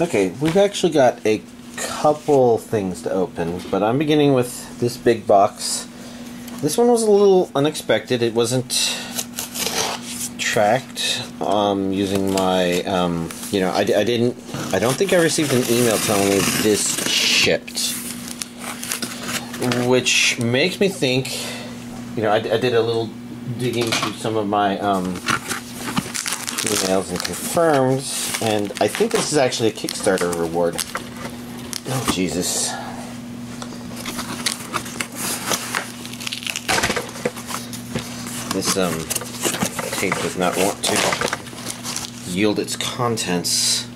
Okay, we've actually got a couple things to open, but I'm beginning with this big box. This one was a little unexpected. It wasn't tracked using my, I don't think I received an email telling me this shipped. Which makes me think, I did a little digging through some of my emails and confirmed, and I think this is actually a Kickstarter reward. Oh, Jesus. This tape does not want to yield its contents.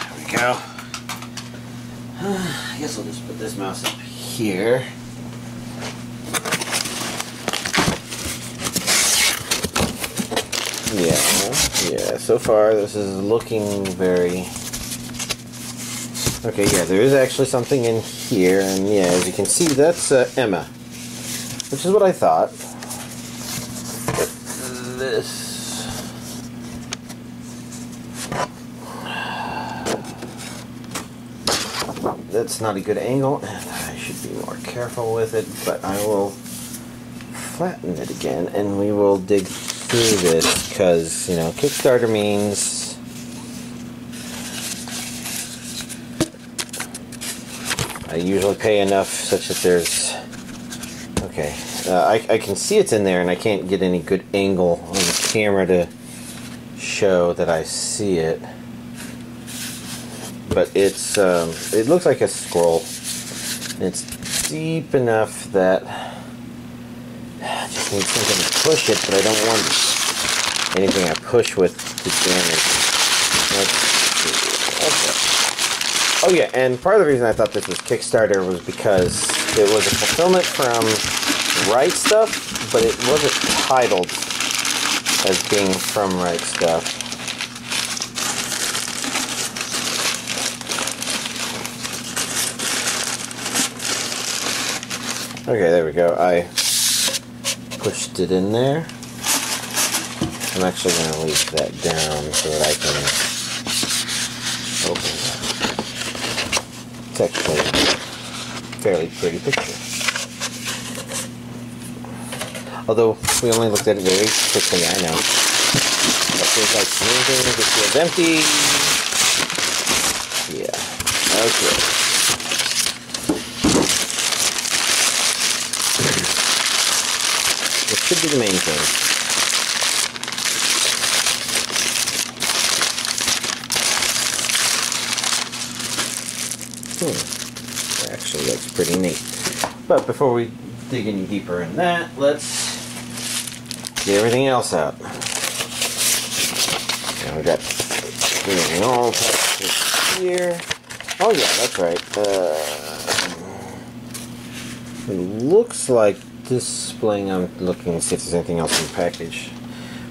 There we go. I guess I'll just put this mouse up here. Yeah, so far this is looking very... Okay, yeah, there is actually something in here, and yeah, as you can see, that's Emma. Which is what I thought. But this... That's not a good angle, and I should be more careful with it, but I will flatten it again, and we will dig through this, because, Kickstarter means I usually pay enough such that there's... Okay, I can see it's in there, and I can't get any good angle on the camera to show that I see it. But it's, it looks like a scroll. And it's deep enough that I just need something to push it, but I don't want anything I push with to damage. Okay. Oh yeah, and part of the reason I thought this was Kickstarter was because it was a fulfillment from Right Stuf, but it wasn't titled as being from Right Stuf. Okay, there we go. I pushed it in there. I'm actually going to leave that down so that I can open that. It's actually a fairly pretty picture. Although, we only looked at it very quickly, I know. But there's like anything that feels empty. Yeah. Okay. This should be the main thing. Actually, that's pretty neat. But before we dig any deeper in that, let's get everything else out. Now we got all packages here. Oh yeah, that's right. It looks like displaying. I'm looking to see if there's anything else in the package.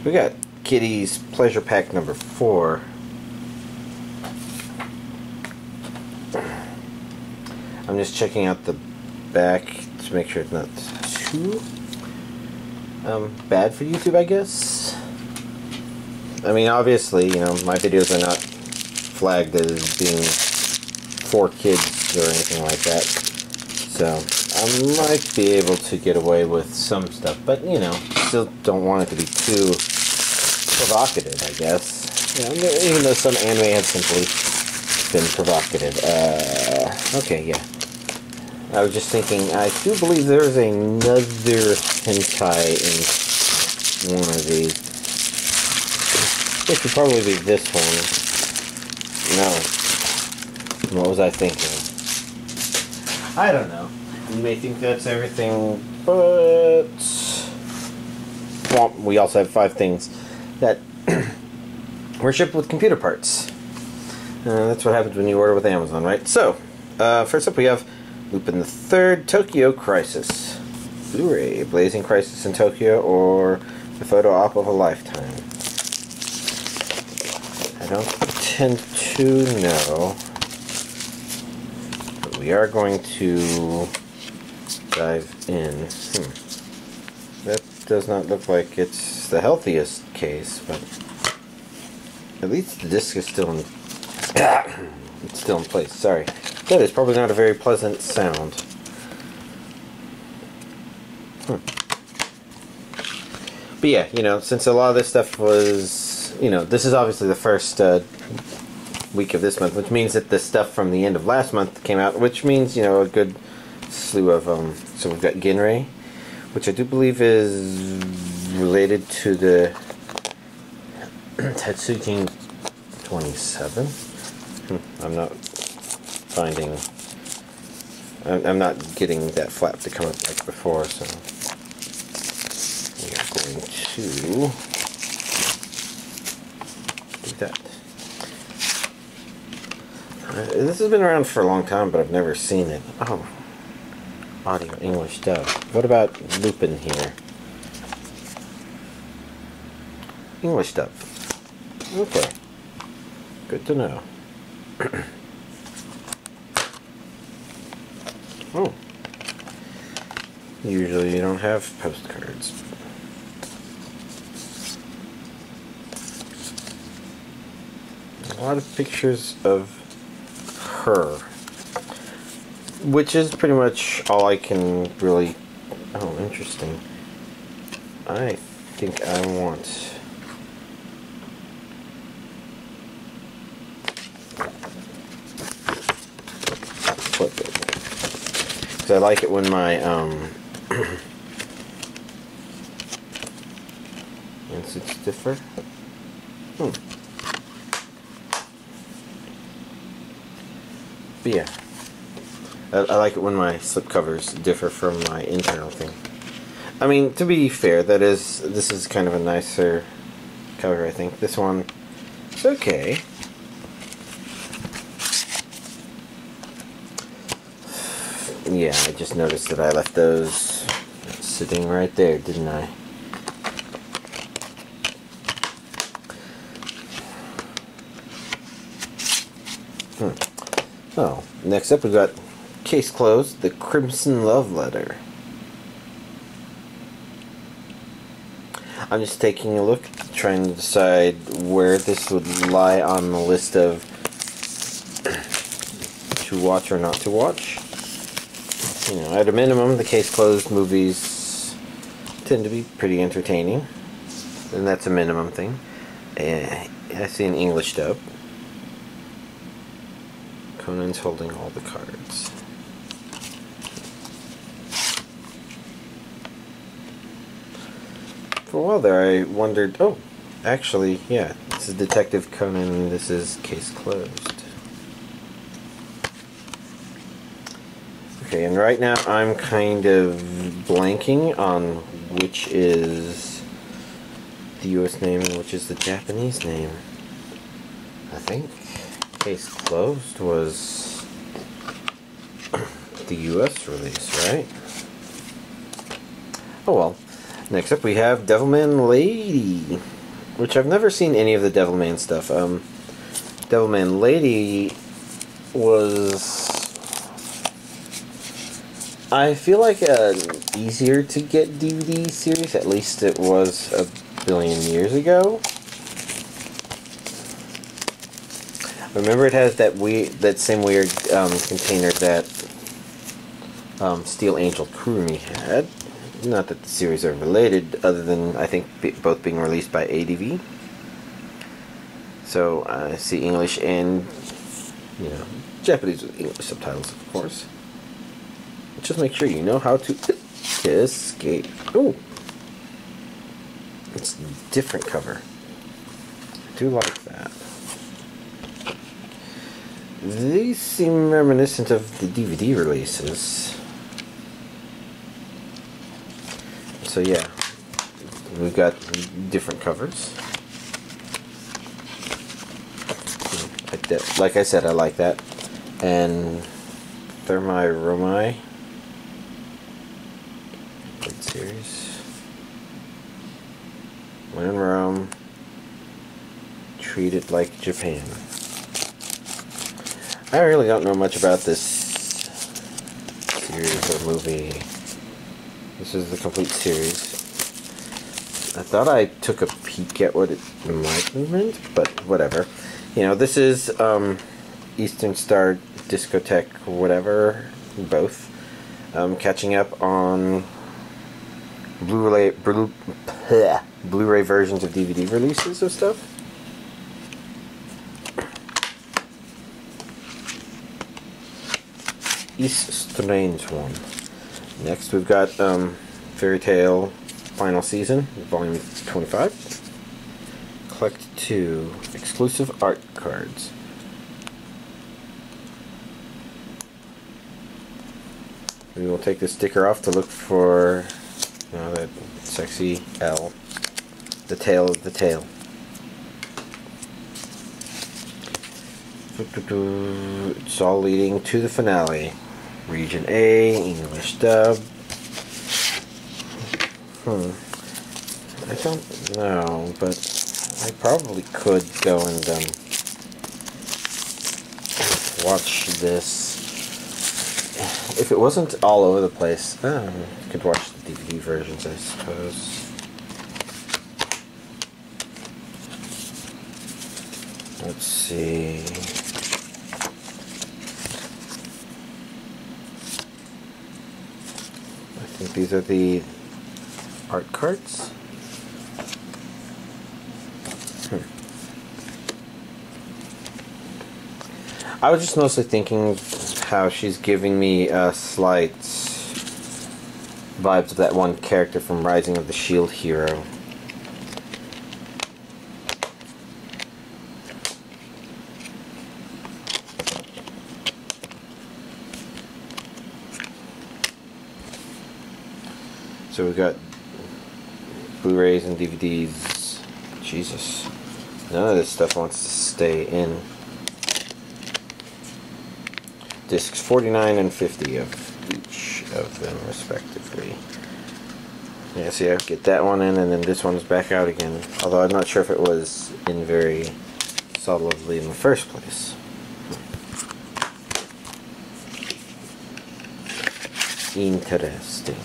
We got Kitty's Pleasure Pack number 4. I'm just checking out the back to make sure it's not too bad for YouTube, I guess. I mean, obviously, my videos are not flagged as being for kids or anything like that. So I might be able to get away with some stuff, but still don't want it to be too provocative, I guess. Even though some anime have simply been provocative. Okay, yeah. I was just thinking, I do believe there's another hentai in one of these. It should probably be this one. No. What was I thinking? I don't know. You may think that's everything, but... Well, we also have 5 things that were shipped with computer parts. That's what happens when you order with Amazon, right? So, first up we have Lupin the Third Tokyo Crisis. Blu-ray, Blazing Crisis in Tokyo, or the photo op of a lifetime. I don't pretend to know, but we are going to dive in. That does not look like it's the healthiest case, but At least the disc is still in... it's still in place, sorry. That is probably not a very pleasant sound. But yeah, you know, since a lot of this stuff was... You know, this is obviously the first week of this month, which means that the stuff from the end of last month came out, which means, you know, a good slew of... so we've got Ginrei, which I do believe is related to the Tetsujin 27. I'm not finding... I'm not getting that flap to come up like before, so we are going to do that. This has been around for a long time, but I've never seen it. Oh, audio English dub. What about Lupin here? English dub. Okay, good to know. Oh, usually you don't have postcards. A lot of pictures of her, which is pretty much all I can really... Oh, interesting. I think I want... flip it. Because I like it when my, it's differ. But yeah, I like it when my slip covers differ from my internal thing. I mean, to be fair, this is kind of a nicer cover, I think. This one, it's okay. Yeah, I just noticed that I left those sitting right there, didn't I? Oh, next up we got Case Closed, The Crimson Love Letter. I'm just taking a look, trying to decide where this would lie on the list of to watch or not to watch. You know, at a minimum, the Case Closed movies tend to be pretty entertaining, and that's a minimum thing. I see an English dub. Conan's holding all the cards. For a while there, I wondered, oh, actually, yeah, this is Detective Conan, this is Case Closed. Okay, and right now I'm kind of blanking on which is the US name and which is the Japanese name. I think Case Closed was the US release, right? Oh well. Next up we have Devilman Lady, which I've never seen any of the Devilman stuff. Devilman Lady was... I feel like an easier to get DVD series, at least it was a billion years ago. Remember, it has that same weird container that Steel Angel Kurumi had. Not that the series are related, other than I think both being released by ADV. So I see English and, you know, Japanese with English subtitles, of course. Just make sure you know how to escape. Ooh, it's a different cover. I do like that. These seem reminiscent of the DVD releases. So yeah, we've got different covers. Like I said, I like that. And Thermi Romai series. When in Rome, treat it like Japan. I really don't know much about this series or movie. This is the complete series. I thought I took a peek at what it might have meant, but whatever. You know, this is Eastern Star Discotheque, whatever, both. Catching up on Blu-ray versions of DVD releases of stuff. East Strange one. Next we've got Fairy Tail Final Season, Volume 25. Collect 2 exclusive art cards. We will take the sticker off to look for that sexy L. The tail of the tail. It's all leading to the finale. Region A, English dub. I don't know, but I probably could go and watch this. If it wasn't all over the place, I could watch the DVD versions, I suppose. Let's see. I think these are the art cards. I was just mostly thinking how she's giving me slight vibes of that one character from Rising of the Shield Hero. So we've got Blu-rays and DVDs. Jesus. None of this stuff wants to stay in. Discs 49 and 50 of each of them, respectively. Yeah, see, I get that one in, and then this one's back out again. Although I'm not sure if it was in very solidly in the first place. Interesting.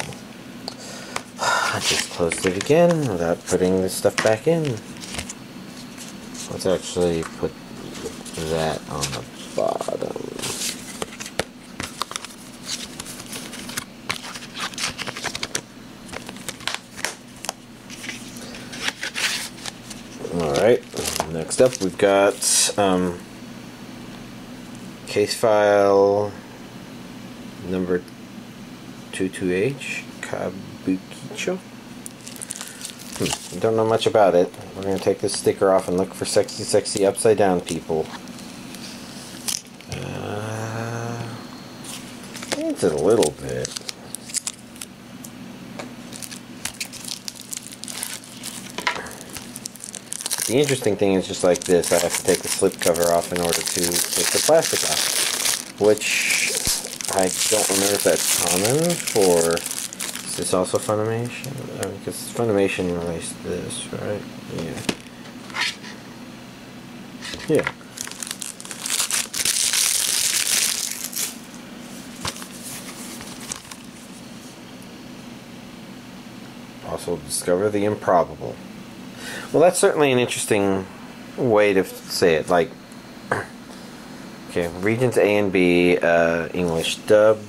I just closed it again without putting this stuff back in. Let's actually put that on the bottom. Alright, next up we've got case file number 22H, Kabukicho. Don't know much about it. We're going to take this sticker off and look for sexy, sexy upside down people. It's a little bit. The interesting thing is, just like this, I have to take the slip cover off in order to take the plastic off, which I don't remember if that's common for. Is this also Funimation? Because Funimation released this, right? Yeah. Yeah. Also discover the improbable. Well, that's certainly an interesting way to say it. Like, okay, regions A and B, English dub.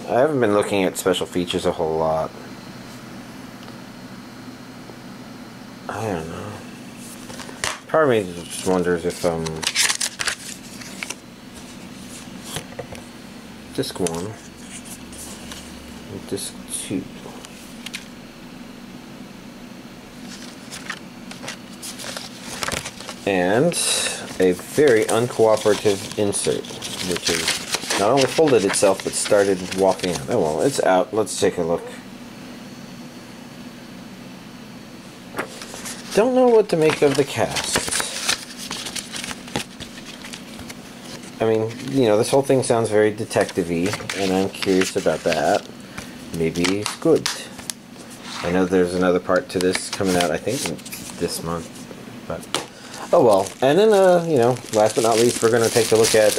I haven't been looking at special features a whole lot. I don't know. Part of me just wonders if disc 1 and disc 2. And a very uncooperative insert, which is not only folded itself, but started walking out. Oh well, it's out. Let's take a look. Don't know what to make of the cast. I mean, you know, this whole thing sounds very detective-y, and I'm curious about that. Maybe it's good. I know there's another part to this coming out, I think, this month, but oh well. And then, you know, last but not least, we're going to take a look at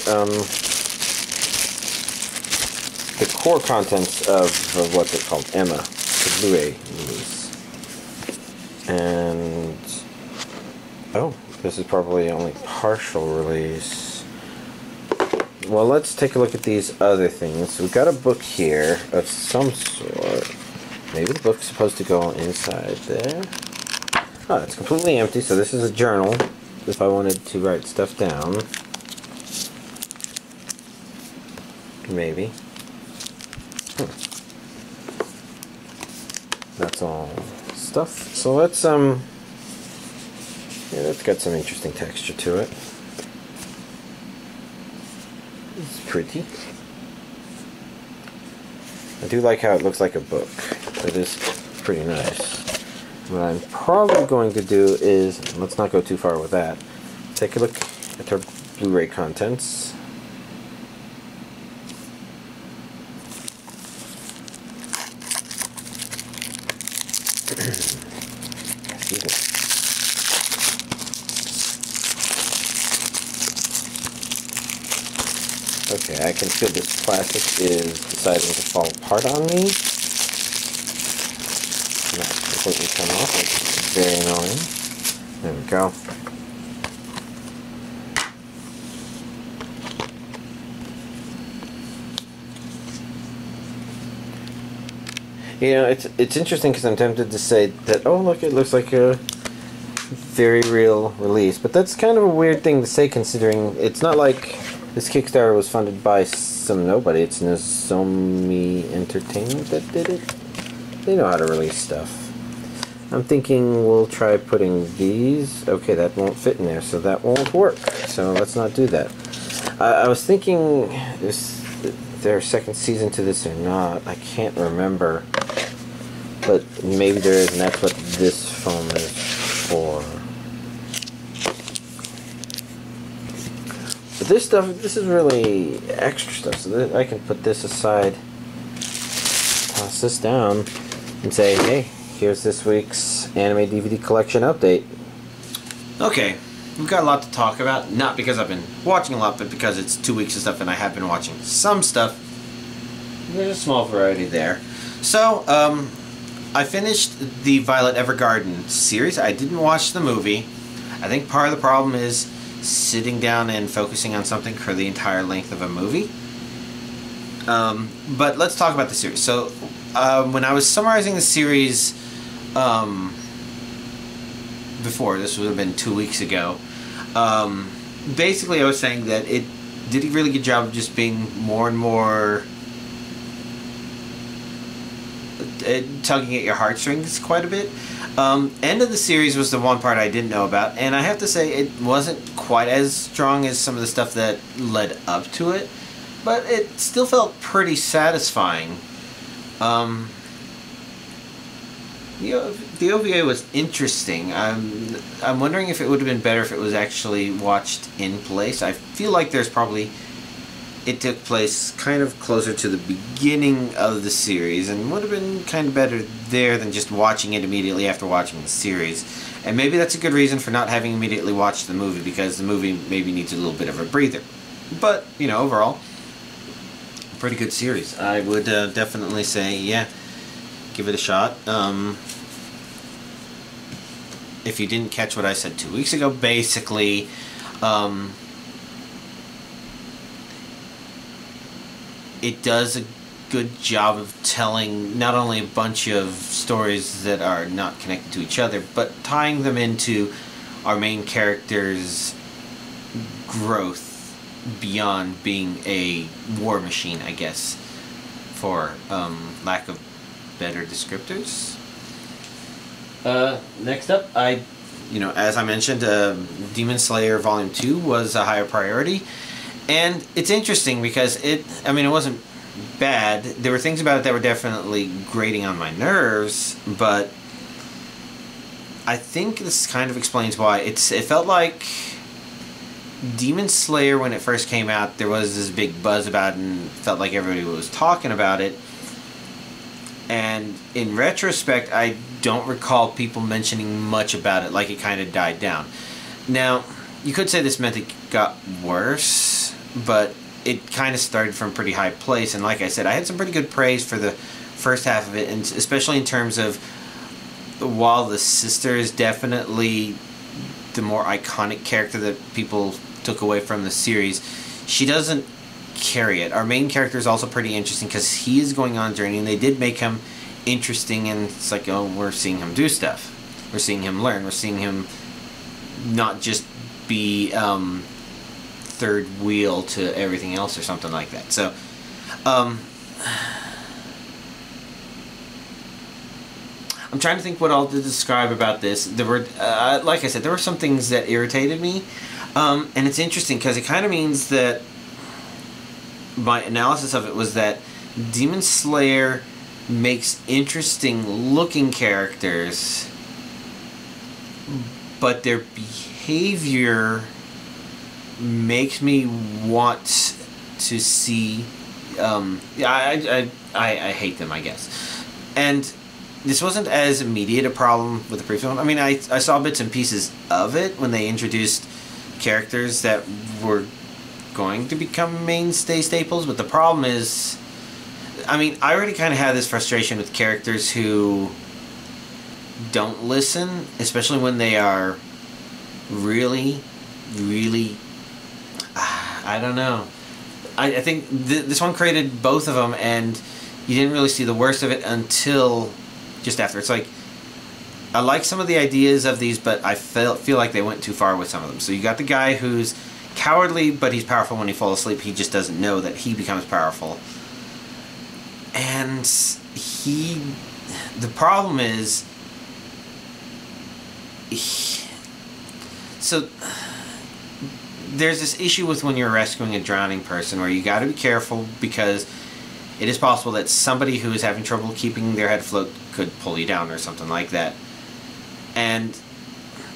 the core contents of what's it called, Emma, the Blu-ray release. And oh, this is probably only partial release. Well, let's take a look at these other things. We've got a book here of some sort. Maybe the book's supposed to go inside there. Oh, it's completely empty, so this is a journal if I wanted to write stuff down. Maybe. That's all stuff. So let's yeah, that's got some interesting texture to it. It's pretty. I do like how it looks like a book. It is pretty nice. What I'm probably going to do is, let's not go too far with that, take a look at our Blu-ray contents. Excuse me. Okay, I can feel this plastic is deciding to fall apart on me. Not completely come off, it's very annoying. There we go. You know, it's interesting because I'm tempted to say that, oh look, it looks like a very real release, but that's kind of a weird thing to say considering it's not like this Kickstarter was funded by some nobody. It's Nozomi Entertainment that did it. They know how to release stuff. I'm thinking we'll try putting these. Okay, that won't fit in there, so that won't work. So let's not do that. I was thinking, is there a second season to this or not? I can't remember. But maybe there is, and that's what this foam is for. But this stuff, this is really extra stuff, so that I can put this aside, toss this down, and say, hey, here's this week's anime DVD collection update. Okay, we've got a lot to talk about, not because I've been watching a lot, but because it's 2 weeks of stuff and I have been watching some stuff. There's a small variety there. So, I finished the Violet Evergarden series. I didn't watch the movie. I think part of the problem is sitting down and focusing on something for the entire length of a movie. But let's talk about the series. So, when I was summarizing the series before, this would have been 2 weeks ago, basically I was saying that it did a really good job of just being more and more tugging at your heartstrings quite a bit. End of the series was the one part I didn't know about, and I have to say it wasn't quite as strong as some of the stuff that led up to it, but it still felt pretty satisfying. The OVA was interesting. I'm wondering if it would have been better if it was actually watched in place. I feel like there's probably... It took place kind of closer to the beginning of the series and would have been kind of better there than just watching it immediately after watching the series. And maybe that's a good reason for not having immediately watched the movie, because the movie maybe needs a little bit of a breather. But, you know, overall, pretty good series. I would definitely say, yeah, give it a shot. If you didn't catch what I said 2 weeks ago, basically, it does a good job of telling not only a bunch of stories that are not connected to each other, but tying them into our main character's growth beyond being a war machine, I guess, for lack of better descriptors. Next up, as I mentioned, Demon Slayer Volume 2 was a higher priority. And it's interesting because it wasn't bad. There were things about it that were definitely grating on my nerves, but I think this kind of explains why. It felt like Demon Slayer, when it first came out, there was this big buzz about it and felt like everybody was talking about it. And in retrospect, I don't recall people mentioning much about it, like it kind of died down. Now, you could say this meant it got worse, but it kind of started from a pretty high place, and like I said, I had some pretty good praise for the first half of it, and especially in terms of while the sister is definitely the more iconic character that people took away from the series, she doesn't carry it. Our main character is also pretty interesting because he is going on a journey, and they did make him interesting, and it's like, oh, we're seeing him do stuff. We're seeing him learn. We're seeing him not just be third wheel to everything else or something like that. So, I'm trying to think what all to describe about this. There were, like I said, there were some things that irritated me, and it's interesting because it kind of means that my analysis of it was that Demon Slayer makes interesting looking characters, but their behavior makes me want to see. I hate them, I guess, and this wasn't as immediate a problem with the previous one. I mean, I saw bits and pieces of it when they introduced characters that were going to become mainstay staples, but the problem is, I mean, I already kind of had this frustration with characters who don't listen, especially when they are really, really, I don't know. I think this one created both of them, and you didn't really see the worst of it until just after. It's like, I like some of the ideas of these, but I feel like they went too far with some of them. So you got the guy who's cowardly, but he's powerful when he falls asleep. He just doesn't know that he becomes powerful. And the problem is, so there's this issue with when you're rescuing a drowning person where you got to be careful, because it is possible that somebody who is having trouble keeping their head afloat could pull you down or something like that. And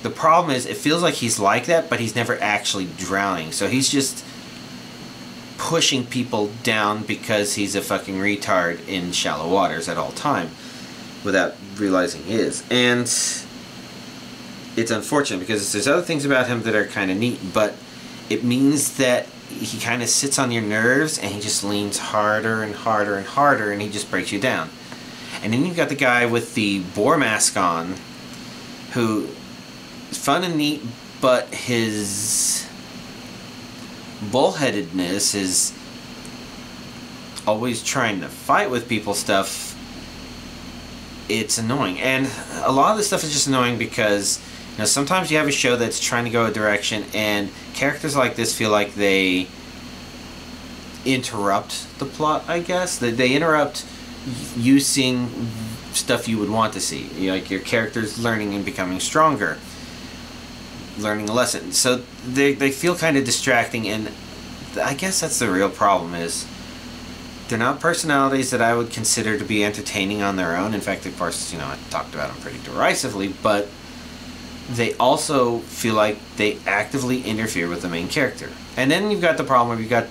the problem is, it feels like he's like that, but he's never actually drowning. So he's just pushing people down because he's a fucking retard in shallow waters at all time without realizing he is. And it's unfortunate because there's other things about him that are kind of neat, but it means that he kind of sits on your nerves, and he just leans harder and harder and harder, and he just breaks you down. And then you've got the guy with the boar mask on, who is fun and neat, but his bullheadedness is always trying to fight with people stuff. It's annoying. And a lot of this stuff is just annoying because, you know, sometimes you have a show that's trying to go a direction, and characters like this feel like they interrupt the plot, I guess. They interrupt you seeing stuff you would want to see. You know, like your characters learning and becoming stronger, learning a lesson. So they feel kind of distracting, and I guess that's the real problem, is they're not personalities that I would consider to be entertaining on their own. In fact, of course, you know, I talked about them pretty derisively, but they also feel like they actively interfere with the main character. And then you've got the problem where you've got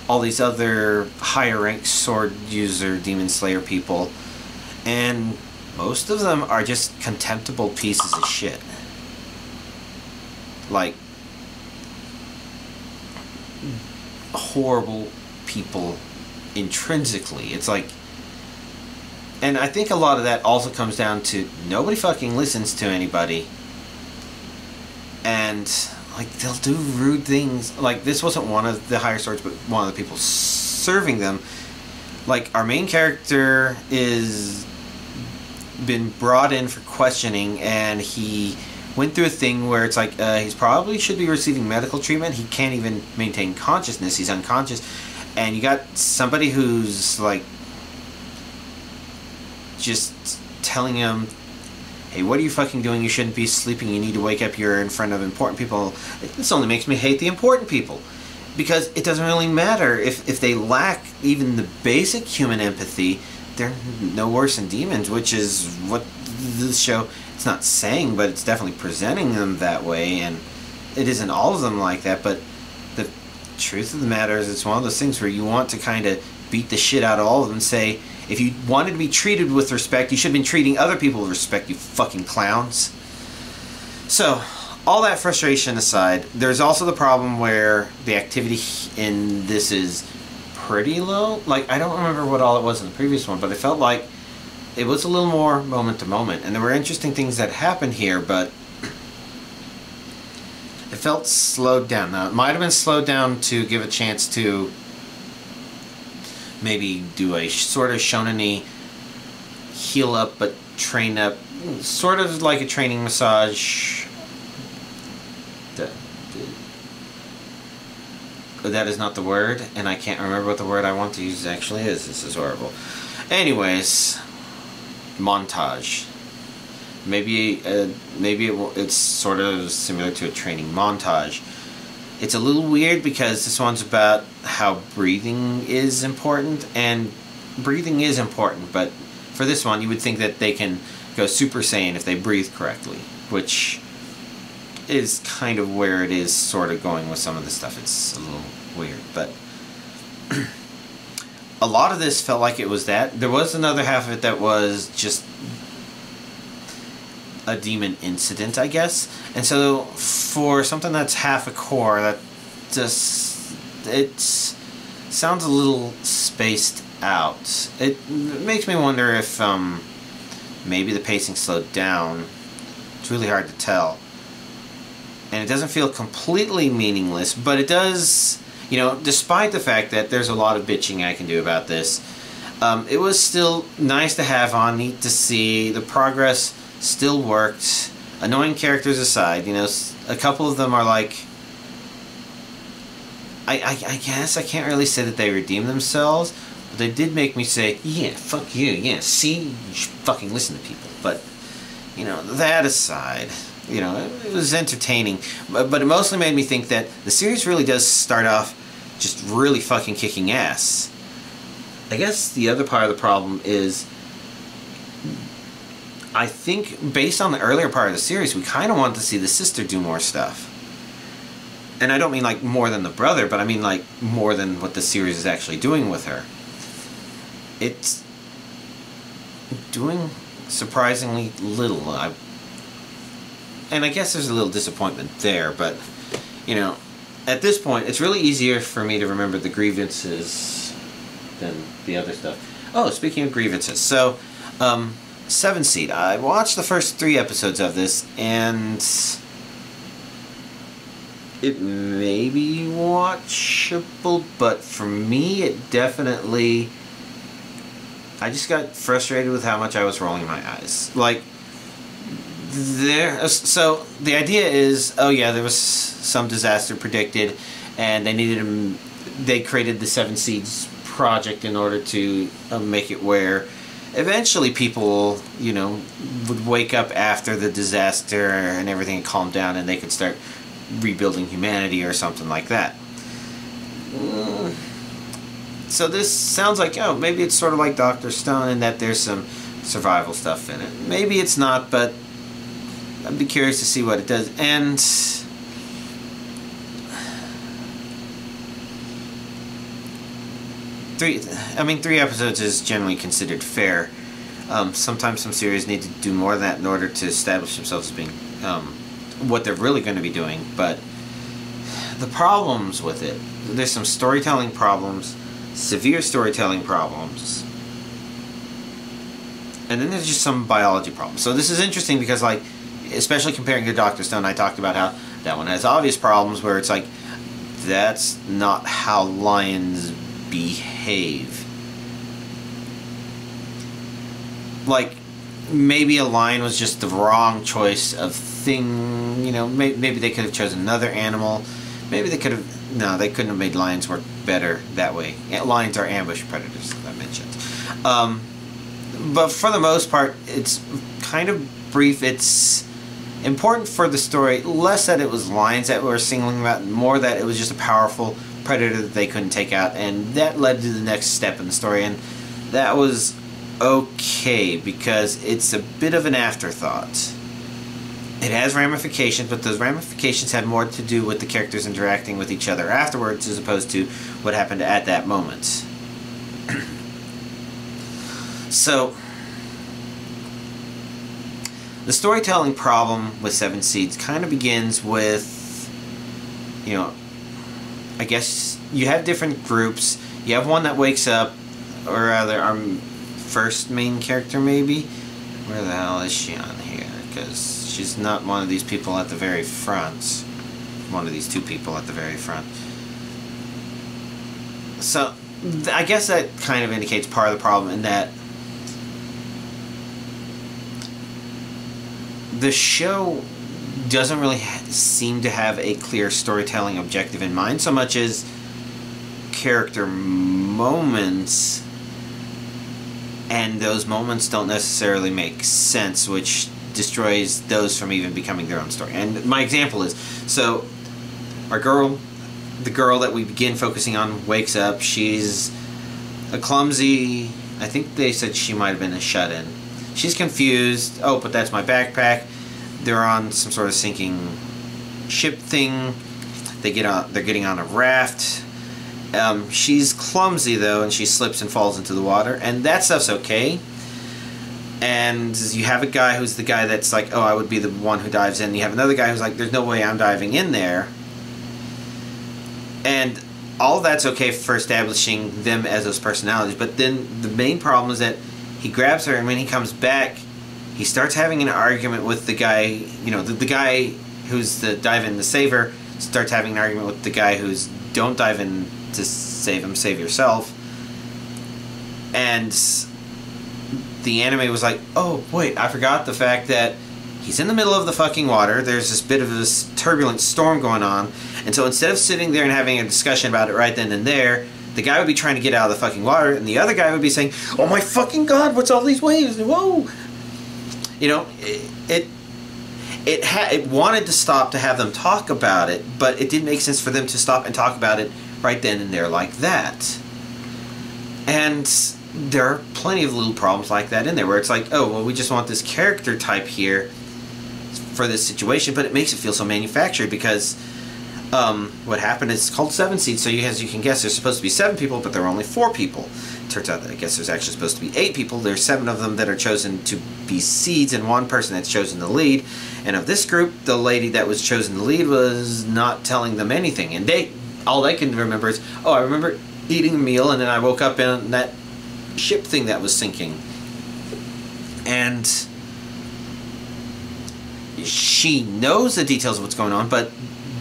all these other higher ranked sword user Demon Slayer people, and most of them are just contemptible pieces of shit. Like, horrible people intrinsically. It's like, and I think a lot of that also comes down to nobody fucking listens to anybody, and like, they'll do rude things. Like, this wasn't one of the higher swords, but one of the people serving them. Like, our main character is been brought in for questioning, and he went through a thing where it's like, he's probably should be receiving medical treatment. He can't even maintain consciousness. He's unconscious. And you got somebody who's like just telling him, hey, what are you fucking doing? You shouldn't be sleeping. You need to wake up. You're in front of important people. This only makes me hate the important people, because it doesn't really matter if they lack even the basic human empathy. They're no worse than demons, which is what this show, it's not saying, but it's definitely presenting them that way. And it isn't all of them like that, but the truth of the matter is, it's one of those things where you want to kind of beat the shit out of all of them and say, if you wanted to be treated with respect, you should have been treating other people with respect, you fucking clowns. So, all that frustration aside, there's also the problem where the activity in this is pretty low. Like, I don't remember what all it was in the previous one, but it felt like it was a little more moment to moment, and there were interesting things that happened here, but it felt slowed down. Now, it might have been slowed down to give a chance to maybe do a sort of shonen-y heal up but train up, sort of like a training massage. That is not the word, and I can't remember what the word I want to use actually is. This is horrible. Anyways, montage. Maybe it's sort of similar to a training montage. It's a little weird because this one's about how breathing is important, and breathing is important, but for this one you would think that they can go Super Saiyan if they breathe correctly, which is kind of where it is sort of going with some of the stuff. It's a little weird, but a lot of this felt like it was that. There was another half of it that was just a demon incident, I guess. And so for something that's half a core, that just, it sounds a little spaced out. It makes me wonder if maybe the pacing slowed down. It's really hard to tell. And it doesn't feel completely meaningless, but it does, you know, despite the fact that there's a lot of bitching I can do about this, it was still nice to have on, neat to see. The progress still worked. Annoying characters aside, you know, a couple of them are like, I guess I can't really say that they redeem themselves, but they did make me say, yeah, fuck you, yeah, see, you should fucking listen to people. But, you know, that aside, you know, it was entertaining, but it mostly made me think that the series really does start off just really fucking kicking ass. I guess the other part of the problem is, I think based on the earlier part of the series, we kind of want to see the sister do more stuff. And I don't mean like more than the brother, but I mean like more than what the series is actually doing with her. It's doing surprisingly little. And I guess there's a little disappointment there, but, you know, at this point, it's really easier for me to remember the grievances than the other stuff. Oh, speaking of grievances, so, Seven Seed. I watched the first 3 episodes of this, and it may be watchable, but for me, it definitely, I just got frustrated with how much I was rolling my eyes. Like, so the idea is, oh yeah, there was some disaster predicted, and they created the Seven Seeds project in order to make it where eventually people, you know, would wake up after the disaster and everything had calmed down, and they could start rebuilding humanity or something like that. So this sounds like, oh, maybe it's sort of like Dr. Stone in that there's some survival stuff in it. Maybe it's not, but I'd be curious to see what it does. And 3 episodes is generally considered fair. Sometimes some series need to do more than that in order to establish themselves as being what they're really going to be doing. But the problems with it, there's some storytelling problems, severe storytelling problems, and then there's just some biology problems. So this is interesting because, like, especially comparing to Dr. Stone, I talked about how that one has obvious problems where it's like, that's not how lions behave. Like, maybe a lion was just the wrong choice of thing, you know, maybe they could have chosen another animal. Maybe they could have, no, they couldn't have made lions work better that way. Lions are ambush predators, as I mentioned. But for the most part, it's kind of brief. It's important for the story, less that it was lions that were singling them out, more that it was just a powerful predator that they couldn't take out, and that led to the next step in the story, and that was okay because it's a bit of an afterthought. It has ramifications, but those ramifications have more to do with the characters interacting with each other afterwards as opposed to what happened at that moment. So, the storytelling problem with Seven Seeds kind of begins with, you know, I guess you have different groups. You have one that wakes up, or rather, first main character, maybe. Where the hell is she on here? Because she's not one of these people at the very front. One of these two people at the very front. So, I guess that kind of indicates part of the problem in that the show doesn't really seem to have a clear storytelling objective in mind, so much as character moments, and those moments don't necessarily make sense, which destroys those from even becoming their own story. And my example is, so our girl, the girl that we begin focusing on, wakes up. She's a clumsy, I think they said she might have been a shut-in. She's confused. Oh, but that's my backpack. They're on some sort of sinking ship thing. They're getting on a raft. She's clumsy though, and she slips and falls into the water, and that stuff's okay. And you have a guy who's the guy that's like, oh, I would be the one who dives in. You have another guy who's like, there's no way I'm diving in there. And all that's okay for establishing them as those personalities, but then the main problem is that he grabs her, and when he comes back, he starts having an argument with the guy, you know, the guy who's the dive in to save her, starts having an argument with the guy who's don't dive in to save him, save yourself. And the anime was like, oh, wait, I forgot the fact that he's in the middle of the fucking water, there's this bit of this turbulent storm going on, and so instead of sitting there and having a discussion about it right then and there, the guy would be trying to get out of the fucking water, and the other guy would be saying, oh my fucking god, what's all these waves? Whoa! You know, it wanted to stop to have them talk about it, but it didn't make sense for them to stop and talk about it right then and there like that. And there are plenty of little problems like that in there, where it's like, oh, well, we just want this character type here for this situation, but it makes it feel so manufactured, because what happened is it's called 7 Seeds, so as you can guess, there's supposed to be 7 people, but there are only 4 people. Turns out that I guess there's actually supposed to be 8 people. There's 7 of them that are chosen to be seeds, and 1 person that's chosen to lead. And of this group, the lady that was chosen to lead was not telling them anything, and all they can remember is, oh, I remember eating a meal, and then I woke up in that ship thing that was sinking. And she knows the details of what's going on, but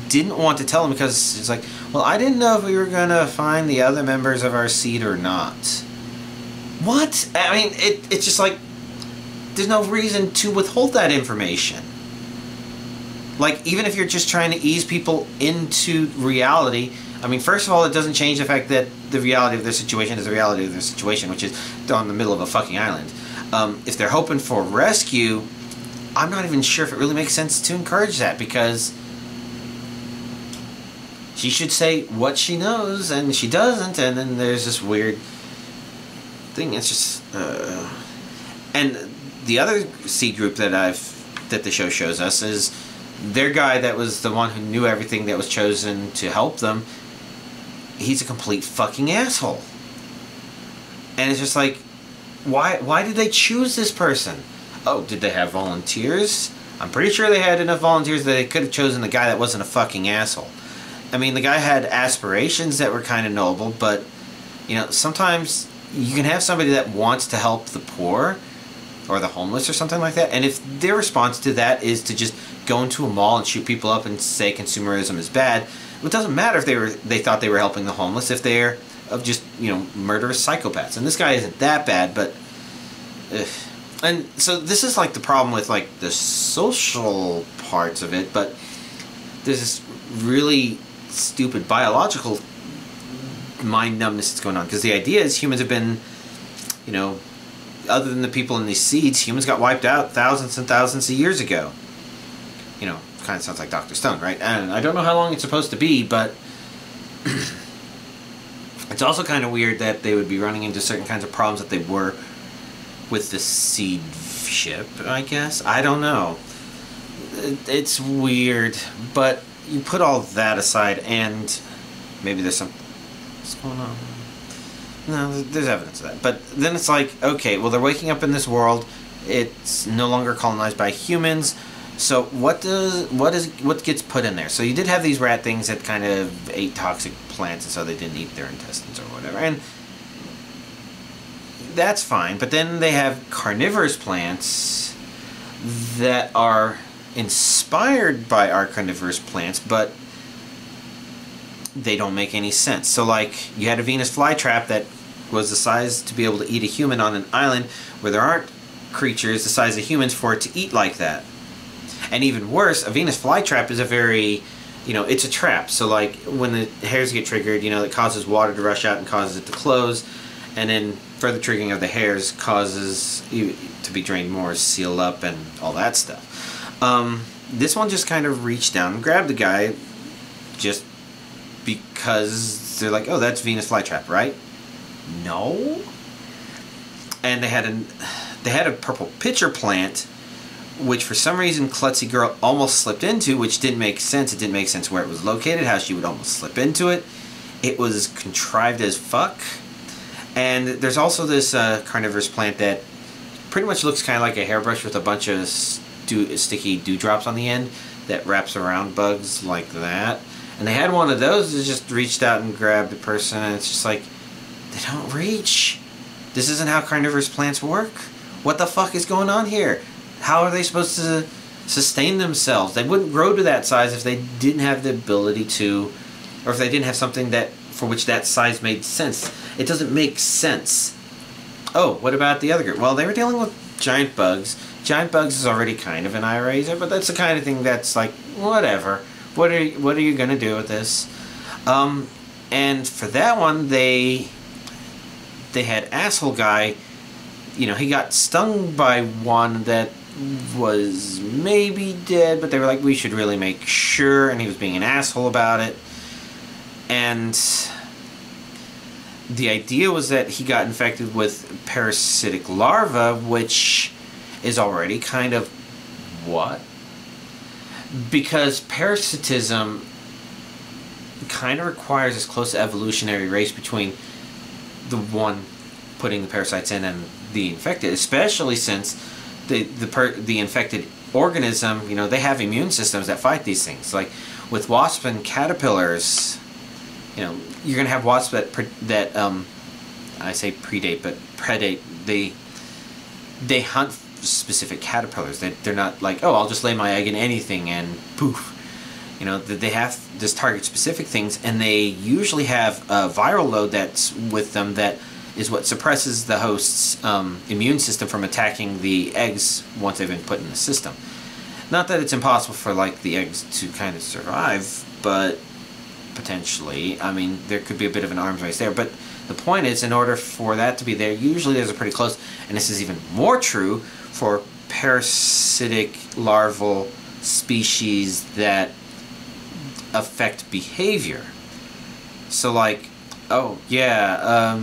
didn't want to tell him, because it's like, well, I didn't know if we were going to find the other members of our seed or not. What? I mean, it's just like, there's no reason to withhold that information. Like, even if you're just trying to ease people into reality, I mean, first of all, it doesn't change the fact that the reality of their situation is the reality of their situation, which is they're in the middle of a fucking island. If they're hoping for rescue, I'm not even sure if it really makes sense to encourage that, because she should say what she knows, and she doesn't, and then there's this weird thing. It's just, and the other seed group that the show shows us is their guy that was the one who knew everything that was chosen to help them. He's a complete fucking asshole, and it's just like, why did they choose this person? Oh, did they have volunteers? I'm pretty sure they had enough volunteers that they could have chosen the guy that wasn't a fucking asshole. I mean, the guy had aspirations that were kind of noble, but, you know, sometimes you can have somebody that wants to help the poor or the homeless or something like that, and if their response to that is to just go into a mall and shoot people up and say consumerism is bad, it doesn't matter if they thought they were helping the homeless, if they're just, you know, murderous psychopaths. And this guy isn't that bad, but... And so this is like the problem with like the social parts of it, but there's this really stupid biological mind numbness that's going on, because the idea is humans have been, you know, other than the people in these seeds, humans got wiped out thousands and thousands of years ago. You know, kind of sounds like Dr. Stone, right? And I don't know how long it's supposed to be, but it's also kind of weird that they would be running into certain kinds of problems that they were with the seed ship, I guess. I don't know. It's weird, but you put all that aside, and maybe there's some... What's going on? No, there's evidence of that. But then it's like, okay, well, they're waking up in this world. It's no longer colonized by humans. So what gets put in there? So you did have these rat things that kind of ate toxic plants, and so they didn't eat their intestines or whatever. And that's fine. But then they have carnivorous plants that are inspired by our carnivorous plants, but they don't make any sense. So like, you had a Venus flytrap that was the size to be able to eat a human on an island where there aren't creatures the size of humans for it to eat like that. And even worse, a Venus flytrap is a very, it's a trap. So like, when the hairs get triggered, it causes water to rush out and causes it to close. And then further triggering of the hairs causes you to be drained more, seal up, and all that stuff. This one just kind of reached down and grabbed the guy just because they're like, oh, that's Venus flytrap, right? No. And they had a purple pitcher plant, which for some reason Klutzy Girl almost slipped into, which didn't make sense. It didn't make sense where it was located, how she would almost slip into it. It was contrived as fuck. And there's also this carnivorous plant that pretty much looks kind of like a hairbrush with a bunch of sticky dewdrops on the end that wraps around bugs like that. And they had one of those that just reached out and grabbed the person, and it's just like, they don't reach. This isn't how carnivorous plants work. What the fuck is going on here? How are they supposed to sustain themselves? They wouldn't grow to that size if they didn't have the ability to, or if they didn't have something that for which that size made sense. It doesn't make sense. Oh, what about the other group? Well, they were dealing with giant bugs. Giant bugs is already kind of an eye raiser, but that's the kind of thing that's like, whatever. What are you gonna do with this? And for that one, they had asshole guy. He got stung by one that was maybe dead, but they were like, we should really make sure, and he was being an asshole about it. And the idea was that he got infected with parasitic larvae, which is already kind of what? Because parasitism kind of requires this close evolutionary race between the one putting the parasites in and the infected, especially since the infected organism, they have immune systems that fight these things. Like with wasps and caterpillars, you're gonna have wasps that I say predate, but predate. They hunt specific caterpillars. They're not like, oh, I'll just lay my egg in anything and poof. They have this target specific things, and they usually have a viral load that's with them that is what suppresses the host's immune system from attacking the eggs once they've been put in the system. Not that it's impossible for like the eggs to kind of survive, but potentially, I mean, there could be a bit of an arms race there. But the point is, in order for that to be there, usually there's a pretty close, and this is even more true for parasitic larval species that affect behavior. So like, oh yeah,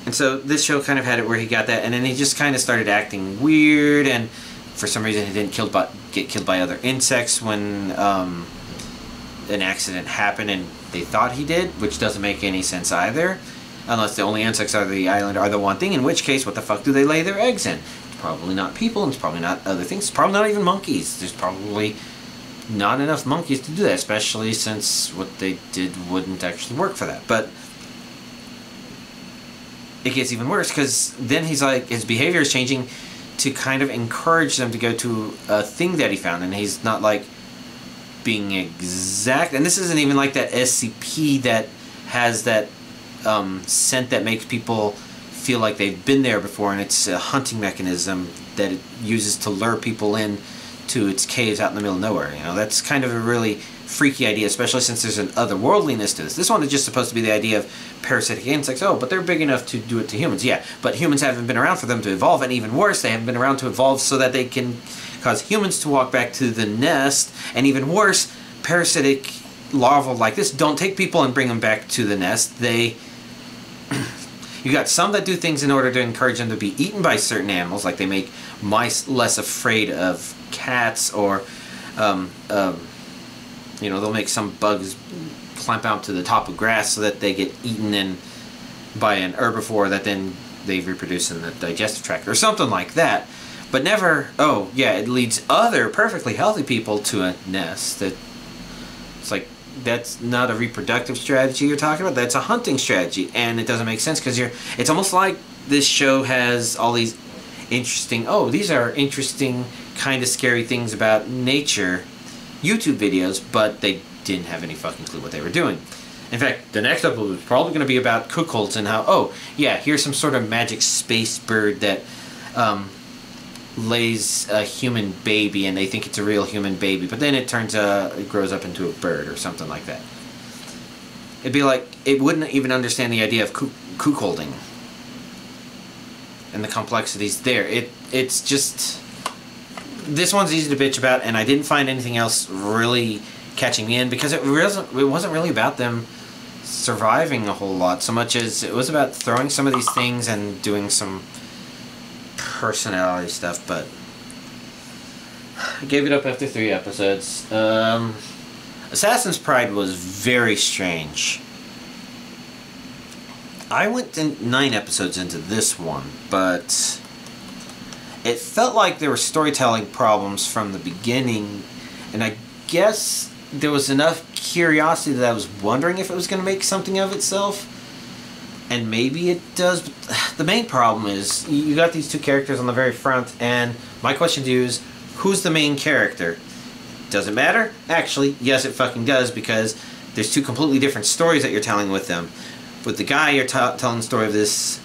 and so this show kind of had it where he got that, and then he just kind of started acting weird, and for some reason he didn't get killed by other insects when an accident happened, and they thought he did, which doesn't make any sense either, unless the only insects on the island are the one thing, in which case, what the fuck do they lay their eggs in? It's probably not people, and it's probably not other things. It's probably not even monkeys. There's probably not enough monkeys to do that, especially since what they did wouldn't actually work for that. But it gets even worse, because then he's like, his behavior is changing to kind of encourage them to go to a thing that he found, and he's not like being exact, and this isn't even like that SCP that has that scent that makes people feel like they've been there before, and it's a hunting mechanism that it uses to lure people in to its caves out in the middle of nowhere. That's kind of a really freaky idea, especially since there's an otherworldliness to this. This one is just supposed to be the idea of parasitic insects. Oh, but they're big enough to do it to humans. Yeah, but humans haven't been around for them to evolve, and even worse, they haven't been around to evolve so that they can cause humans to walk back to the nest, and even worse, parasitic larvae like this don't take people and bring them back to the nest. You got some that do things in order to encourage them to be eaten by certain animals, like they make mice less afraid of cats, or they'll make some bugs climb out to the top of grass so that they get eaten by an herbivore that then they reproduce in the digestive tract, or something like that. But never, oh yeah, it leads other perfectly healthy people to a nest. It's like, that's not a reproductive strategy you're talking about. That's a hunting strategy, and it doesn't make sense because it's almost like this show has all these interesting, oh, these are interesting, kind of scary things about nature YouTube videos, but they didn't have any fucking clue what they were doing. In fact, the next episode was probably going to be about cuckolds and how, oh, yeah, here's some sort of magic space bird that lays a human baby, and they think it's a real human baby, but then it grows up into a bird or something like that. It'd be like, it wouldn't even understand the idea of cuckolding and the complexities there. It's just, this one's easy to bitch about, and I didn't find anything else really catching me in because it wasn't really about them surviving a whole lot so much as it was about throwing some of these things and doing some personality stuff. But I gave it up after 3 episodes. Assassin's Pride was very strange. I went 9 episodes into this one, but it felt like there were storytelling problems from the beginning, and I guess there was enough curiosity that I was wondering if it was going to make something of itself, and maybe it does. But the main problem is you got these 2 characters on the very front, and my question to you is, who's the main character? Does it matter? Actually, yes, it fucking does, because there's 2 completely different stories that you're telling with them. With the guy, you're telling the story of this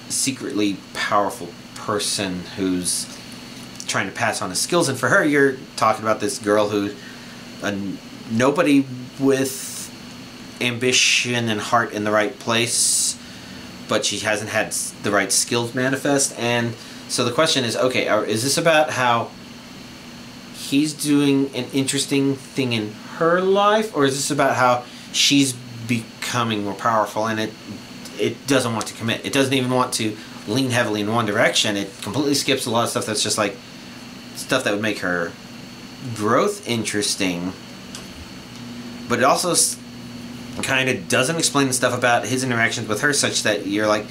secretly powerful person who's trying to pass on his skills, and for her, you're talking about this girl who nobody with ambition and heart in the right place, but she hasn't had the right skills manifest. And so the question is, okay, is this about how he's doing an interesting thing in her life, or is this about how she's becoming more powerful and it doesn't want to commit? It doesn't even want to lean heavily in one direction. It completely skips a lot of stuff that's just like stuff that would make her growth interesting, but it also kind of doesn't explain the stuff about his interactions with her such that you're like,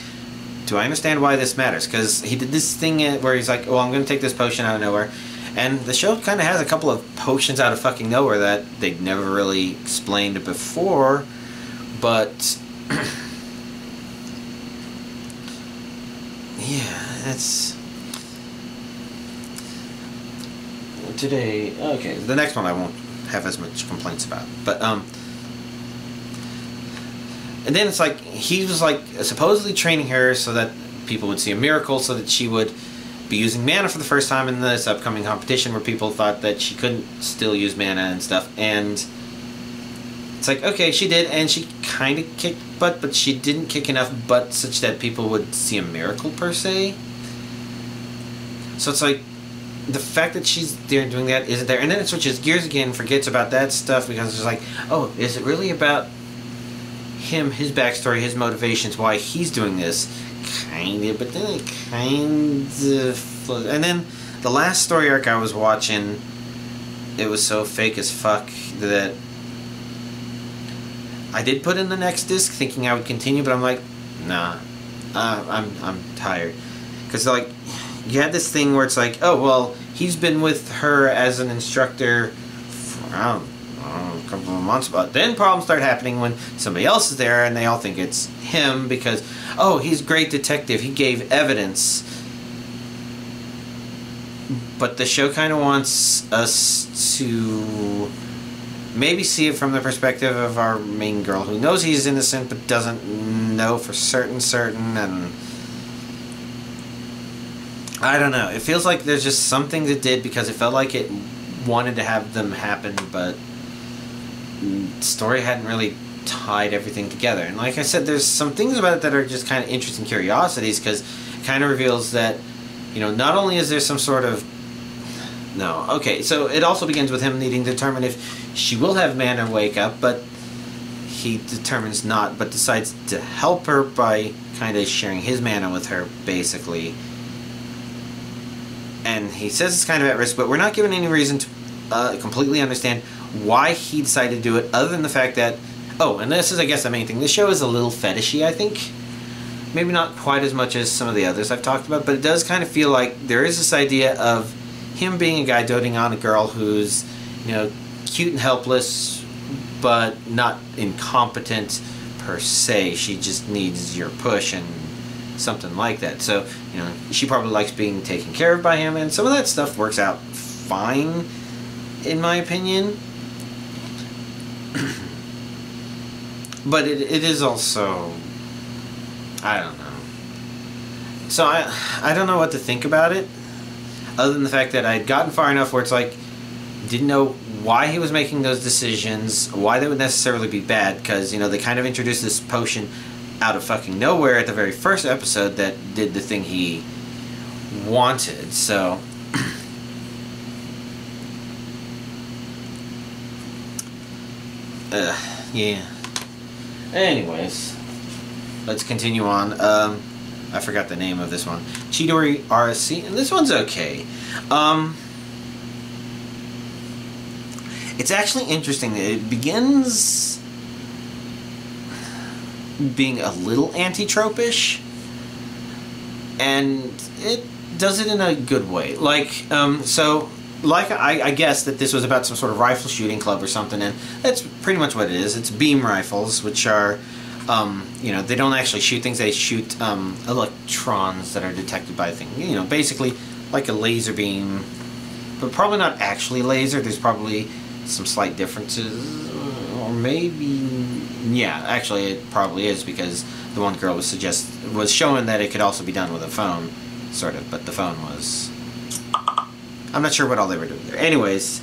do I understand why this matters? Because he did this thing where he's like, well, I'm going to take this potion out of nowhere, and the show kind of has a couple of potions out of fucking nowhere that they'd never really explained before, but yeah, it's today. Okay, the next one I won't have as much complaints about, but and then it's like he was like supposedly training her so that people would see a miracle, so that she would be using mana for the first time in this upcoming competition where people thought that she couldn't still use mana and stuff. And it's like, okay, she did, and she kind of kicked butt, but she didn't kick enough butt such that people would see a miracle per se. So it's like the fact that she's there doing that isn't there, and then it switches gears again, forgets about that stuff, because it's like, oh, is it really about him, his backstory, his motivations, why he's doing this? Kind of, but then it kind of flows. And then the last story arc I was watching, it was so fake as fuck that I did put in the next disc thinking I would continue, but I'm like, nah, I'm tired. Because like, you had this thing where it's like, oh, well, he's been with her as an instructor for, I don't know, a couple of months, but then problems start happening when somebody else is there and they all think it's him because, oh, he's a great detective, he gave evidence. But the show kind of wants us to maybe see it from the perspective of our main girl who knows he's innocent but doesn't know for certain, and I don't know. It feels like there's just some things it did because it felt like it wanted to have them happen, but the story hadn't really tied everything together. And like I said, there's some things about it that are just kind of interesting curiosities, because it kind of reveals that, you know, not only is there some sort of... No, okay, so it also begins with him needing to determine if she will have mana wake up, but he determines not, but decides to help her by kind of sharing his mana with her, basically. And he says it's kind of at risk, but we're not given any reason to completely understand why he decided to do it, other than the fact that, oh, and this is, I guess, the main thing. This show is a little fetishy, I think. Maybe not quite as much as some of the others I've talked about, but it does kind of feel like there is this idea of him being a guy doting on a girl who's, you know, cute and helpless, but not incompetent per se. She just needs your push and something like that. So, you know, she probably likes being taken care of by him, and some of that stuff works out fine, in my opinion. But it is also, I don't know. So I don't know what to think about it, other than the fact that I had gotten far enough where it's like, didn't know why he was making those decisions, why they would necessarily be bad, because, you know, they kind of introduced this potion out of fucking nowhere at the very first episode that did the thing he wanted. So yeah. Anyways, let's continue on. I forgot the name of this one. Chidori RSC, and this one's okay. It's actually interesting. It begins being a little anti-trope-ish, and it does it in a good way. Like, I guess that this was about some sort of rifle shooting club or something, and that's pretty much what it is. It's beam rifles, which are, you know, they don't actually shoot things, they shoot electrons that are detected by a thing. You know, basically like a laser beam, but probably not actually laser. There's probably some slight differences, or maybe, yeah, actually it probably is, because the one girl was showing that it could also be done with a phone, sort of, but the phone was, I'm not sure what all they were doing there. Anyways,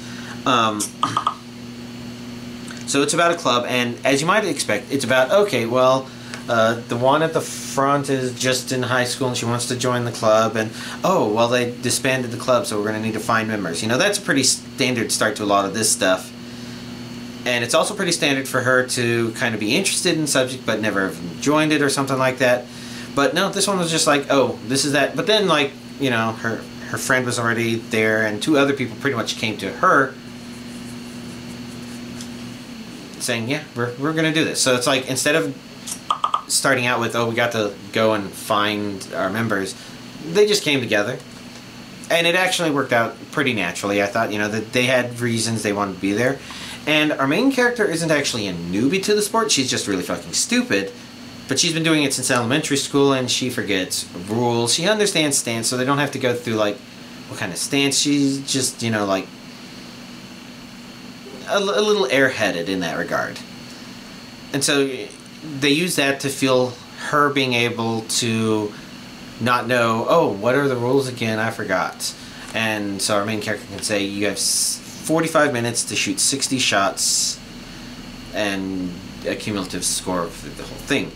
so it's about a club, and as you might expect, it's about, okay, well, the one at the front is just in high school and she wants to join the club, and oh, well, they disbanded the club, so we're going to need to find members. You know, that's a pretty standard start to a lot of this stuff. And it's also pretty standard for her to kind of be interested in the subject but never have joined it or something like that. But no, this one was just like, oh, this is that. But then, like, you know, her friend was already there, and two other people pretty much came to her saying, yeah, we're going to do this. So it's like, instead of starting out with, oh, we got to go and find our members, they just came together. And it actually worked out pretty naturally. I thought, you know, that they had reasons they wanted to be there. And our main character isn't actually a newbie to the sport. She's just really fucking stupid. But she's been doing it since elementary school, and she forgets rules. She understands stance, so they don't have to go through, like, what kind of stance. She's just, you know, like, a little airheaded in that regard. And so they use that to feel her being able to not know, oh, what are the rules again? I forgot. And so our main character can say, you have 45 minutes to shoot 60 shots and a cumulative score of the whole thing.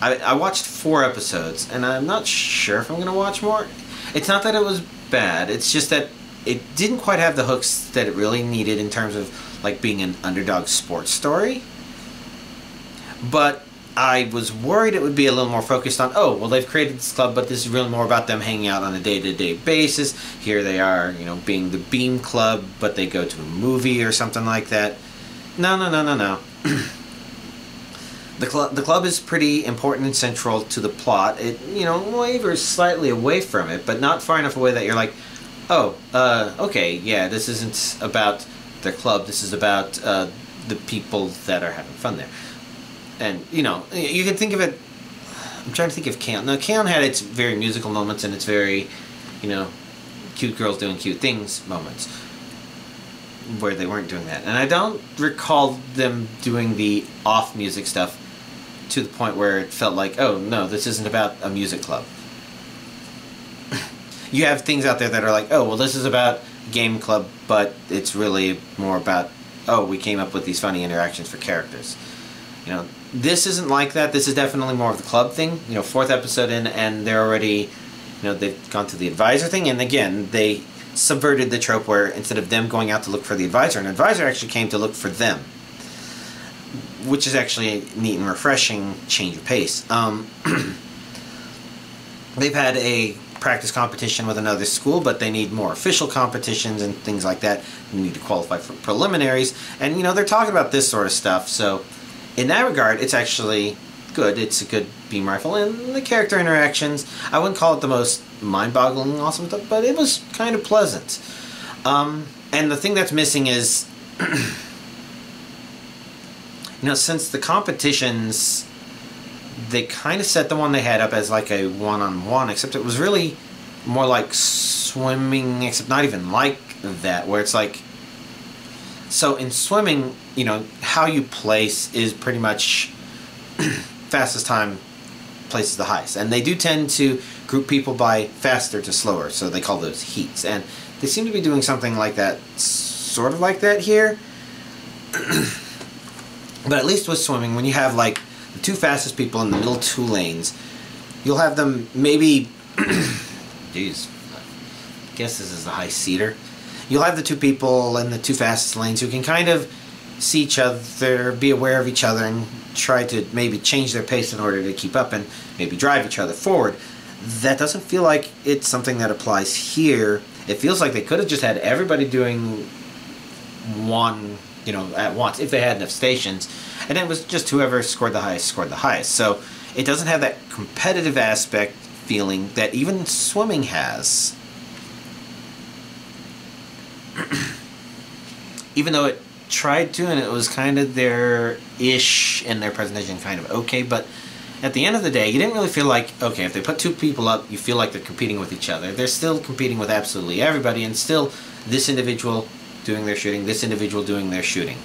I watched 4 episodes, and I'm not sure if I'm going to watch more. It's not that it was bad, it's just that it didn't quite have the hooks that it really needed in terms of, like, being an underdog sports story. But I was worried it would be a little more focused on, oh, well, they've created this club, but this is really more about them hanging out on a day-to-day basis. Here they are, you know, being the Beam Club, but they go to a movie or something like that. No. The club is pretty important and central to the plot. It, you know, wavers slightly away from it, but not far enough away that you're like, oh, okay, yeah, this isn't about their club. This is about the people that are having fun there. And, you know, you can think of it, I'm trying to think of K-On! Now, K-On! Had its very musical moments and its very, you know, cute girls doing cute things moments, where they weren't doing that. And I don't recall them doing the off-music stuff to the point where it felt like, oh, no, this isn't about a music club. You have things out there that are like, oh, well, this is about game club, but it's really more about, oh, we came up with these funny interactions for characters. You know, this isn't like that. This is definitely more of the club thing. You know, 4th episode in, and they're already, you know, they've gone to the advisor thing, and again, they subverted the trope where instead of them going out to look for the advisor, an advisor actually came to look for them, which is actually a neat and refreshing change of pace. They've had a practice competition with another school, but they need more official competitions and things like that. You need to qualify for preliminaries, and, you know, they're talking about this sort of stuff, so in that regard, it's actually good. It's a good beam rifle, and the character interactions, I wouldn't call it the most mind-boggling awesome stuff, but it was kind of pleasant. And And the thing that's missing is, since the competitions, they kind of set the one they had up as like a one-on-one, except it was really more like swimming, except not even like that, where it's like, so in swimming, how you place is pretty much fastest time places the highest. And they do tend to group people by faster to slower, so they call those heats. And they seem to be doing something like that, sort of like that here. But at least with swimming, when you have like the two fastest people in the middle two lanes, you'll have them maybe, geez, I guess this is the high seater. You'll have the two people in the two fastest lanes who can kind of see each other, be aware of each other, and try to maybe change their pace in order to keep up and maybe drive each other forward. That doesn't feel like it's something that applies here. It feels like they could have just had everybody doing one, at once, if they had enough stations, and it was just whoever scored the highest. So it doesn't have that competitive aspect feeling that even swimming has. Even though it tried to, and it was kind of their-ish in their presentation, kind of okay, but at the end of the day, you didn't really feel like, okay, if they put two people up, you feel like they're competing with each other. They're still competing with absolutely everybody, and still this individual doing their shooting, this individual doing their shooting.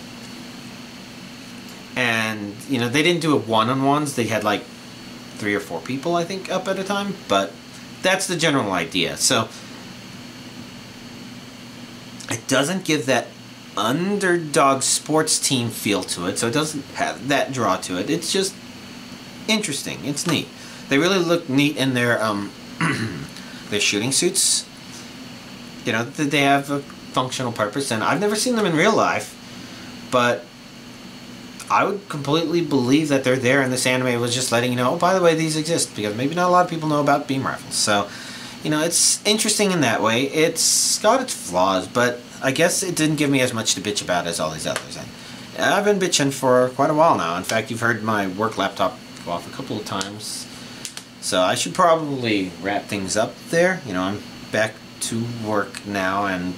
And, they didn't do it one-on-ones. They had like 3 or 4 people, I think, up at a time, but that's the general idea. So it doesn't give that underdog sports team feel to it, so it doesn't have that draw to it. It's just interesting. It's neat. They really look neat in their their shooting suits. They have a functional purpose, and I've never seen them in real life, but I would completely believe that they're there, and this anime was just letting you know, oh, by the way, these exist, because maybe not a lot of people know about beam rifles. So, it's interesting in that way. It's got its flaws, but I guess it didn't give me as much to bitch about as all these others. And I've been bitching for quite a while now. In fact, you've heard my work laptop go off a couple of times. So I should probably wrap things up there. I'm back to work now, and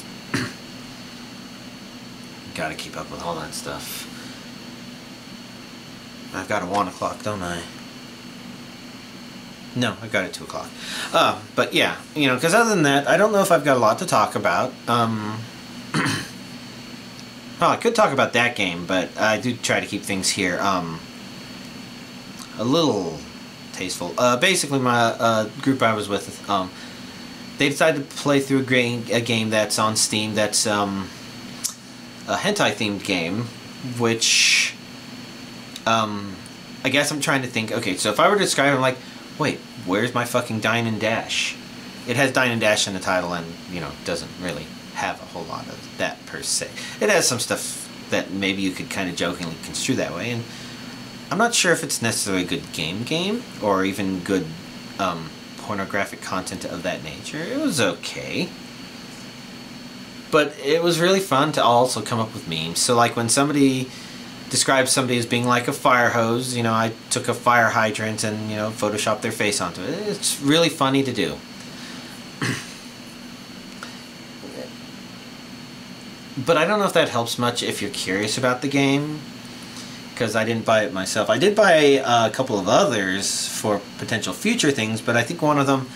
gotta keep up with all that stuff. I've got a 1 o'clock, don't I? No, I've got it 2 o'clock. But yeah, because other than that, I don't know if I've got a lot to talk about. Well, I could talk about that game, but I do try to keep things here a little tasteful. Basically, my group I was with, they decided to play through a game that's on Steam that's a hentai-themed game, which I guess I'm trying to think, okay, so if I were to describe it, I'm like, wait, where's my fucking Dine and Dash? It has Dine and Dash in the title, and, doesn't really have a whole lot of that per se. It has some stuff that maybe you could kind of jokingly construe that way, and I'm not sure if it's necessarily a good game, or even good pornographic content of that nature. It was okay. But it was really fun to also come up with memes. So like when somebody describes somebody as being like a fire hose, I took a fire hydrant and, photoshopped their face onto it. It's really funny to do. But I don't know if that helps much if you're curious about the game, because I didn't buy it myself. I did buy a couple of others for potential future things, but I think one of them,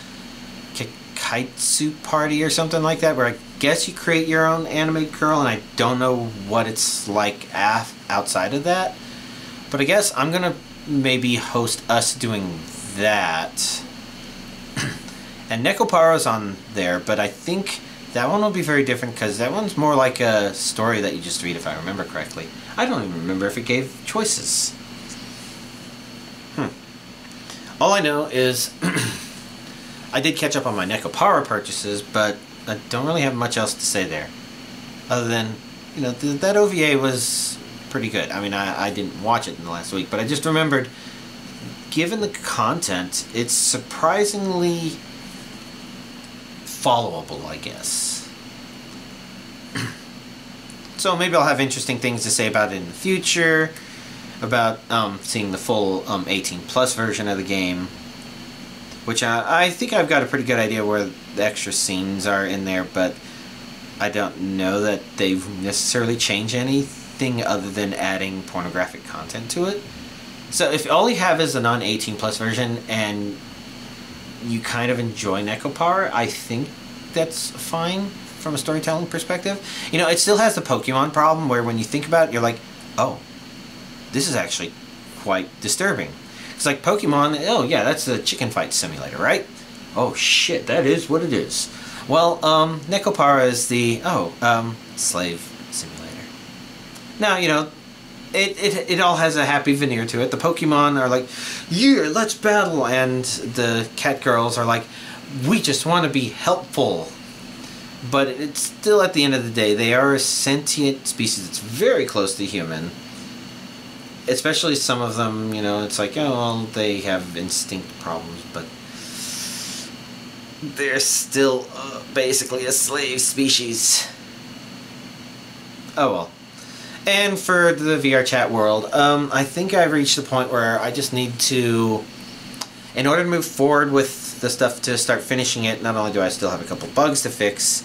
Kikaitsu Party or something like that, where I guess you create your own anime girl, and I don't know what it's like outside of that. But I guess I'm going to maybe host us doing that. And Nekoparo's on there, but I think that one will be very different, because that one's more like a story that you just read, if I remember correctly. I don't even remember if it gave choices. All I know is I did catch up on my Nekopara purchases, but I don't really have much else to say there. Other than, that OVA was pretty good. I mean, I didn't watch it in the last week, but I just remembered, given the content, it's surprisingly followable, I guess. So maybe I'll have interesting things to say about it in the future, about seeing the full 18+ version of the game, which I think I've got a pretty good idea where the extra scenes are in there, but I don't know that they've necessarily changed anything other than adding pornographic content to it. So if all you have is a non-18 plus version and you kind of enjoy Nekopara, I think that's fine from a storytelling perspective. You know, it still has the Pokemon problem where when you think about it, you're like, oh, this is actually quite disturbing. It's like Pokemon, oh yeah, that's the chicken fight simulator, right? Oh shit, that is what it is. Well, Nekopara is the, slave simulator. Now, you know, it all has a happy veneer to it. The Pokemon are like, yeah, let's battle, and the cat girls are like, we just want to be helpful. But it's still, at the end of the day, they are a sentient species that's very close to human. Especially some of them, you know, it's like, oh, well, they have instinct problems, but they're still basically a slave species. Oh well. And for the VR chat world, I think I've reached the point where I just need to, in order to move forward with the stuff to start finishing it, not only do I still have a couple bugs to fix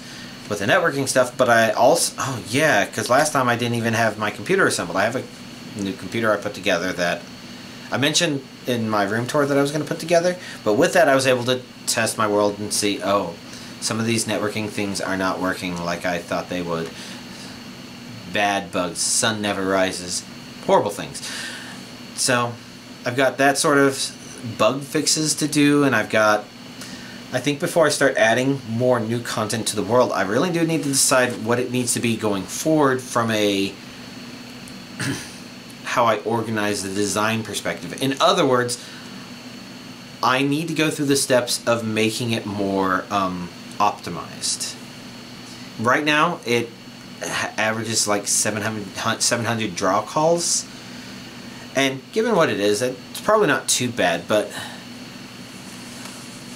with the networking stuff, but I also, oh yeah, because last time I didn't even have my computer assembled. I have a new computer I put together that I mentioned in my room tour that I was going to put together, but with that I was able to test my world and see, oh, some of these networking things are not working like I thought they would. Bad bugs, sun never rises, horrible things. So I've got that sort of bug fixes to do, and I've got, I think before I start adding more new content to the world, I really do need to decide what it needs to be going forward from a how I organize the design perspective. In other words, I need to go through the steps of making it more optimized. Right now, it averages like 700 draw calls, and given what it is, it's probably not too bad, but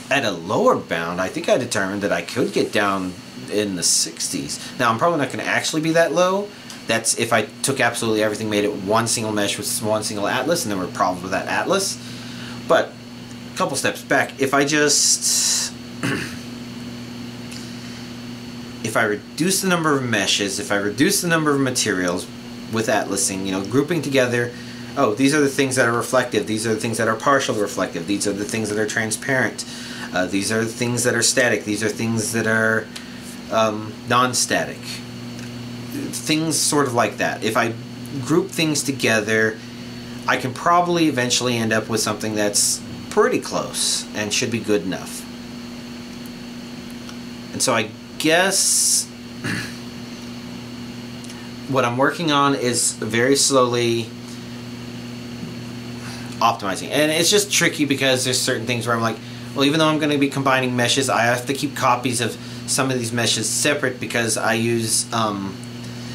at a lower bound, I think I determined that I could get down in the 60s. Now, I'm probably not going to actually be that low. That's if I took absolutely everything, made it one single mesh with one single atlas, and there were problems with that atlas. But a couple steps back, if I just if I reduce the number of meshes, if I reduce the number of materials with atlasing, you know, grouping together, oh, these are the things that are reflective, these are the things that are partially reflective, these are the things that are transparent, these are the things that are static, these are things that are non-static. Things sort of like that. If I group things together, I can probably eventually end up with something that's pretty close and should be good enough. And so I guess what I'm working on is very slowly optimizing. And it's just tricky because there's certain things where I'm like, well, even though I'm going to be combining meshes, I have to keep copies of some of these meshes separate because I use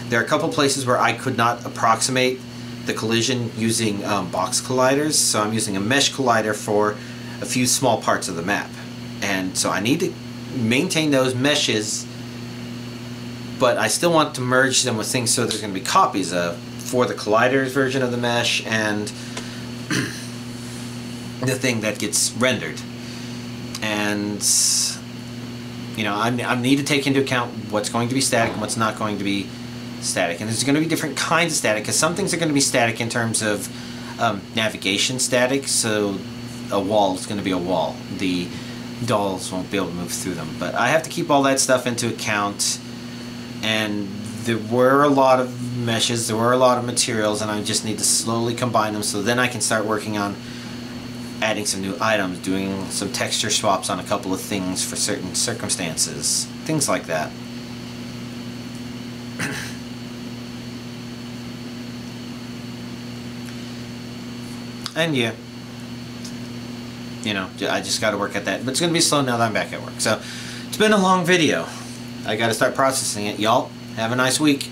there are a couple places where I could not approximate the collision using box colliders, so I'm using a mesh collider for a few small parts of the map. And so I need to maintain those meshes, but I still want to merge them with things so there's going to be copies of for the colliders version of the mesh and the thing that gets rendered. And you know, I need to take into account what's going to be static and what's not going to be static, and there's going to be different kinds of static, because some things are going to be static in terms of navigation static, so a wall is going to be a wall, the dolls won't be able to move through them, but I have to keep all that stuff into account. And there were a lot of meshes, there were a lot of materials, and I just need to slowly combine them so then I can start working on adding some new items, doing some texture swaps on a couple of things for certain circumstances, things like that. And yeah, you know, I just got to work at that. But it's going to be slow now that I'm back at work. So, it's been a long video. I got to start processing it. Y'all, have a nice week.